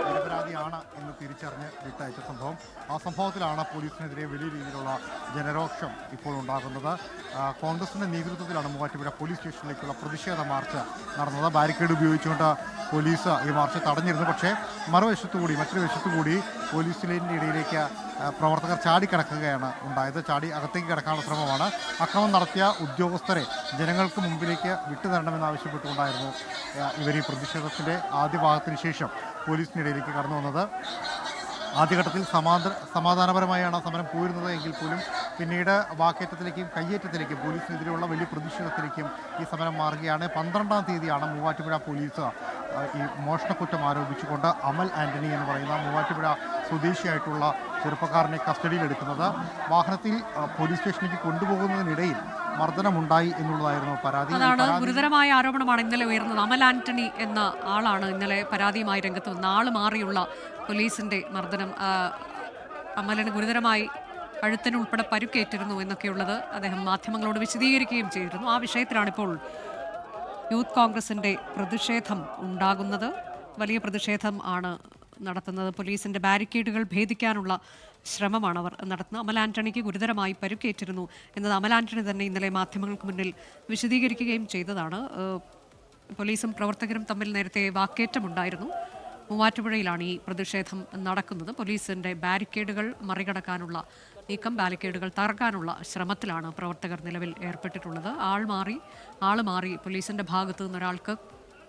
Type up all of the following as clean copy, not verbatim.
നിരപരാധിയാണ് എന്ന് തിരിച്ചറിഞ്ഞ് വിട്ടയച്ച സംഭവം. ആ സംഭവത്തിലാണ് പോലീസിനെതിരെ വലിയ രീതിയിലുള്ള ജനരോക്ഷം ഇപ്പോൾ ഉണ്ടാകുന്നത്. കോൺഗ്രസിന്റെ നേതൃത്വത്തിലാണ് മൂവാറ്റുപുഴ പോലീസ് സ്റ്റേഷനിലേക്കുള്ള പ്രതിഷേധ മാർച്ച് നടന്നത്. ബാരിക്കേഡ് ഉപയോഗിച്ചുകൊണ്ട് പോലീസ് ഈ മാർച്ച് തടഞ്ഞിരുന്നു. പക്ഷേ മറ്റൊരു വശത്തുകൂടി പോലീസിൻ്റെ ഇടയിലേക്ക് പ്രവർത്തകർ ചാടിക്കടക്കുകയാണ് ഉണ്ടായത്. ചാടി അകത്തേക്ക് കിടക്കാനുള്ള ശ്രമമാണ്. അക്രമം നടത്തിയ ഉദ്യോഗസ്ഥരെ ജനങ്ങൾക്ക് മുമ്പിലേക്ക് വിട്ടുതരണമെന്നാവശ്യപ്പെട്ടുകൊണ്ടായിരുന്നു ഇവർ ഈ പ്രതിഷേധത്തിൻ്റെ ആദ്യ ഭാഗത്തിന് ശേഷം പോലീസിനിടയിലേക്ക് കടന്നു വന്നത്. ആദ്യഘട്ടത്തിൽ സമാധാനപരമായാണ് സമരം പോയിരുന്നത് എങ്കിൽ പോലും പിന്നീട് വാക്കേറ്റത്തിലേക്കും കയ്യേറ്റത്തിലേക്കും പോലീസിനെതിരെയുള്ള വലിയ പ്രതിഷേധത്തിലേക്കും ഈ സമരം മാറുകയാണ്. 12-ാം തീയതിയാണ് മൂവാറ്റുപുഴ പോലീസ് ഈ മോഷണക്കുറ്റം ആരോപിച്ചുകൊണ്ട് അമൽ ആൻ്റണി എന്ന് പറയുന്ന മൂവാറ്റുപുഴ സ്വദേശിയായിട്ടുള്ള ചെറുപ്പക്കാരനെ കസ്റ്റഡിയിലെടുക്കുന്നത്. വാഹനത്തിൽ പോലീസ് സ്റ്റേഷനിലേക്ക് കൊണ്ടുപോകുന്നതിനിടയിൽ മർദ്ദനമുണ്ടായി എന്നുള്ളതായിരുന്നു പരാതി. അതാണ് ഗുരുതരമായ ആരോപണമാണ് ഇന്നലെ ഉയർന്നത്. അമൽ ആന്റണി എന്ന ആളാണ് ഇന്നലെ പരാതിയുമായി രംഗത്ത് വന്ന ആൾ മാറിയുള്ള പോലീസിന്റെ മർദ്ദനം. അമലിന് ഗുരുതരമായി കഴുത്തിനുൾപ്പെടെ പരുക്കേറ്റിരുന്നു എന്നൊക്കെയുള്ളത് അദ്ദേഹം മാധ്യമങ്ങളോട് വിശദീകരിക്കുകയും ചെയ്തിരുന്നു. ആ വിഷയത്തിലാണിപ്പോൾ യൂത്ത് കോൺഗ്രസിന്റെ പ്രതിഷേധം ഉണ്ടാകുന്നത്. വലിയ പ്രതിഷേധം ആണ് നടത്തുന്നത്. പോലീസിന്റെ ബാരിക്കേഡുകൾ ഭേദിക്കാനുള്ള ശ്രമമാണ് അവർ നടത്തുന്നത്. അമൽ ആന്റണിക്ക് ഗുരുതരമായി പരുക്കേറ്റിരുന്നു എന്നത് അമൽ ആന്റണി തന്നെ ഇന്നലെ മാധ്യമങ്ങൾക്ക് മുന്നിൽ വിശദീകരിക്കുകയും ചെയ്തതാണ്. പോലീസും പ്രവർത്തകരും തമ്മിൽ നേരത്തെ വാക്കേറ്റമുണ്ടായിരുന്നു. മൂവാറ്റുപുഴയിലാണ് ഈ പ്രതിഷേധം നടക്കുന്നത്. പോലീസിന്റെ ബാരിക്കേഡുകൾ മറികടക്കാനുള്ള നീക്കം, ബാരിക്കേഡുകൾ തകർക്കാനുള്ള ശ്രമത്തിലാണ് പ്രവർത്തകർ നിലവിൽ ഏർപ്പെട്ടിട്ടുള്ളത്. ആൾ മാറി പോലീസിന്റെ ഭാഗത്തു നിന്നൊരാൾക്ക്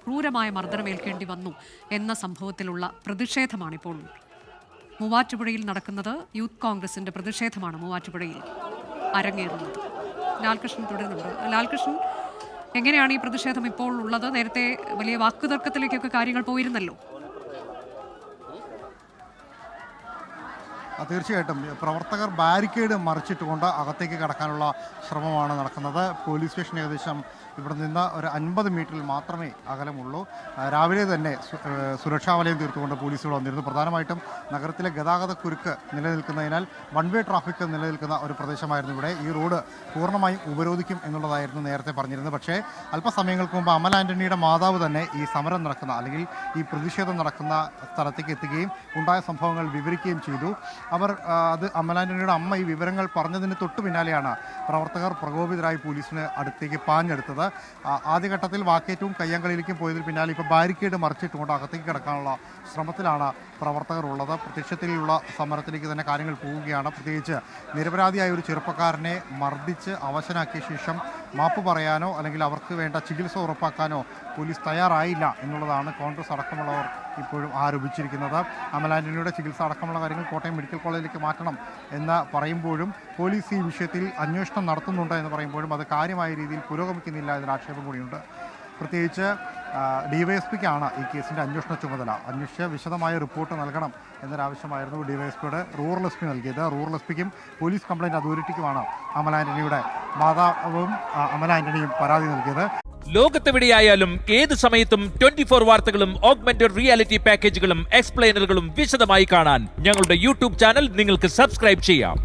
ക്രൂരമായ മർദ്ദനമേൽക്കേണ്ടി വന്നു എന്ന സംഭവത്തിലുള്ള പ്രതിഷേധമാണിപ്പോൾ മൂവാറ്റുപുഴയിൽ നടക്കുന്നത്. യൂത്ത് കോൺഗ്രസിന്റെ പ്രതിഷേധമാണ് മൂവാറ്റുപുഴയിൽ അരങ്ങേറുന്നത്. ലാൽകൃഷ്ണൻ തുടരുന്നുണ്ട്. ലാൽകൃഷ്ണൻ, എങ്ങനെയാണ് ഈ പ്രതിഷേധം ഇപ്പോൾ ഉള്ളത്? നേരത്തെ വലിയ വാക്കുതർക്കത്തിലേക്കൊക്കെ കാര്യങ്ങൾ പോയിരുന്നല്ലോ. തീർച്ചയായിട്ടും പ്രവർത്തകർ ബാരിക്കേഡ് മറിച്ചിട്ടുകൊണ്ട് അകത്തേക്ക് കടക്കാനുള്ള ശ്രമമാണ് നടക്കുന്നത്. പോലീസ് സ്റ്റേഷൻ ഏകദേശം ഇവിടെ നിന്ന് ഒരു 50 മീറ്ററിൽ മാത്രമേ അകലമുള്ളൂ. രാവിലെ തന്നെ സുരക്ഷാ വലയം തീർത്തുകൊണ്ട് പോലീസ് ഇവിടെ വന്നിരുന്നു. പ്രധാനമായിട്ടും നഗരത്തിലെ ഗതാഗത കുരുക്ക് നിലനിൽക്കുന്നതിനാൽ വൺ വേ ട്രാഫിക് നിലനിൽക്കുന്ന ഒരു പ്രദേശമായിരുന്നു ഇവിടെ. ഈ റോഡ് പൂർണ്ണമായും ഉപരോധിക്കും എന്നുള്ളതായിരുന്നു നേരത്തെ പറഞ്ഞിരുന്നത്. പക്ഷേ അല്പസമയങ്ങൾക്ക് മുമ്പ് അമൽ ആൻ്റണിയുടെ മാതാവ് തന്നെ ഈ സമരം നടക്കുന്ന അല്ലെങ്കിൽ ഈ പ്രതിഷേധം നടക്കുന്ന സ്ഥലത്തേക്ക് എത്തുകയും ഉണ്ടായ സംഭവങ്ങൾ വിവരിക്കുകയും ചെയ്തു. അത് അമൽ ആൻ്റണിയുടെ അമ്മ ഈ വിവരങ്ങൾ പറഞ്ഞതിന് തൊട്ടു പിന്നാലെയാണ് പ്രവർത്തകർ പ്രകോപിതരായി പോലീസിന് അടുത്തേക്ക് പാഞ്ഞെടുത്തത്. ആദ്യഘട്ടത്തിൽ വാക്കേറ്റവും കയ്യാങ്കളിയിലേക്കും പോയതിന് പിന്നാലെ ഇപ്പോൾ ബാരിക്കേഡ് മറിച്ചിട്ടുകൊണ്ട് അകത്തേക്ക് കിടക്കാനുള്ള ശ്രമത്തിലാണ് പ്രവർത്തകർ ഉള്ളത്. പ്രത്യക്ഷത്തിലുള്ള സമരത്തിലേക്ക് തന്നെ കാര്യങ്ങൾ പോവുകയാണ്. പ്രത്യേകിച്ച് നിരപരാധിയായ ഒരു ചെറുപ്പക്കാരനെ മർദ്ദിച്ച് അവശനാക്കിയ ശേഷം മാപ്പ് പറയാനോ അല്ലെങ്കിൽ അവർക്ക് വേണ്ട ചികിത്സ ഉറപ്പാക്കാനോ പോലീസ് തയ്യാറായില്ല എന്നുള്ളതാണ് കോൺഗ്രസ് അടക്കമുള്ളവർ ഇപ്പോഴും ആരോപിച്ചിരിക്കുന്നത്. അമൽ ആൻ്റണിയുടെ ചികിത്സ അടക്കമുള്ള കാര്യങ്ങൾ കോട്ടയം മെഡിക്കൽ കോളേജിലേക്ക് മാറ്റണം എന്ന് പറയുമ്പോഴും പോലീസ് ഈ വിഷയത്തിൽ അന്വേഷണം നടത്തുന്നുണ്ട് എന്ന് പറയുമ്പോഴും അത് കാര്യമായ രീതിയിൽ പുരോഗമിക്കുന്നില്ല എന്നൊരു ആക്ഷേപം കൂടിയുണ്ട്. പ്രത്യേകിച്ച് ഡിവൈഎസ്പിക്കാണ് ഈ കേസിൻ്റെ അന്വേഷണ ചുമതല. അന്വേഷിച്ച് വിശദമായ റിപ്പോർട്ട് നൽകണം എന്നൊരാവശ്യമായിരുന്നു ഡിവൈഎസ്പിയുടെ റൂറൽ എസ് പി നൽകിയത്. റൂറൽ എസ് പിക്കും പോലീസ് കംപ്ലയിൻറ്റ് അതോറിറ്റിക്കുമാണ് അമൽ ആൻ്റണിയുടെ മാതാവും അമൽ ആൻ്റണിയും പരാതി നൽകിയത്. ലോകത്തെവിടെയായാലും ഏത് സമയത്തും 24 വാർത്തകളും ഓഗ്മെന്റഡ് റിയാലിറ്റി പാക്കേജുകളും എക്സ്പ്ലെയിനറുകളും വിശദമായി കാണാൻ ഞങ്ങളുടെ യൂട്യൂബ് ചാനൽ നിങ്ങൾക്ക് സബ്സ്ക്രൈബ് ചെയ്യാം.